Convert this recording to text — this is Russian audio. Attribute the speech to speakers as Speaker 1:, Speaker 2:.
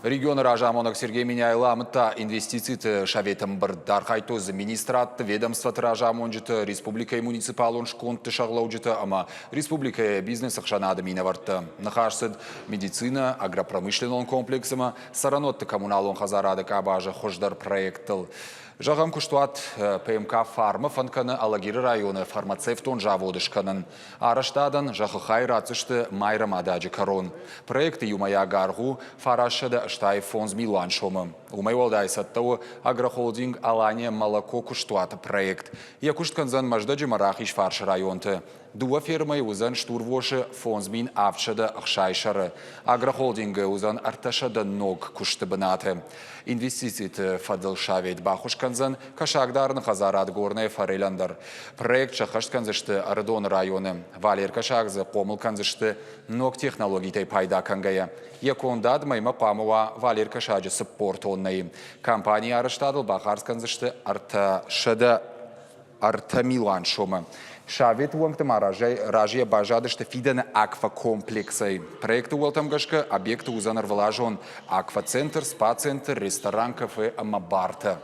Speaker 1: Регион Ражамонок Сергей Миняйламыта инвестиции шаветом бырдар қайтоз министрат ведомство Ражамонжыты республика муниципалон шконты шағлаужыты, ама республика бизнес ақшанады минаварты. Нахашсыд медицина, агропромышленный комплексыма, саранотты коммуналон хазарады кабажы хождар проекттыл. Жағам күштуат ПМК фармы фанканы Алагиры районы фармацевтон жаводышканын. Араштадан жақықай рацышты майрам адажы корон. Проекты юмая гаргу фарашыда штай фонз Милан шомы. Умай волдай саттау агрохолдинг Алания молоко күштуаты проект. Якуштканзан маждаджы марахиш фаршы районты. Дуа фермай узан штурвоши фонзмин авчада ахшайшары. Агрохолдинга узан арташада ног кушты бынаты. Инвестицият фадыл шавет бахушканзан кашагдарын хазарат горная фареляндар. Проект шахашканзышты Ардон районы. Валер кашагзы помылканзышты ног технологитай пайда кангая. Якондад майма памова Валер кашаджы саппорт оннай. Компания араштадыл бахарсканзышты арта Милан шомы. Шавет уангтама ражия бажадышты фиданы аквакомплексай. Проекты уалтамгашка объекты узанар влажон аквацентр, спа-центр, ресторан, кафе, амабарта.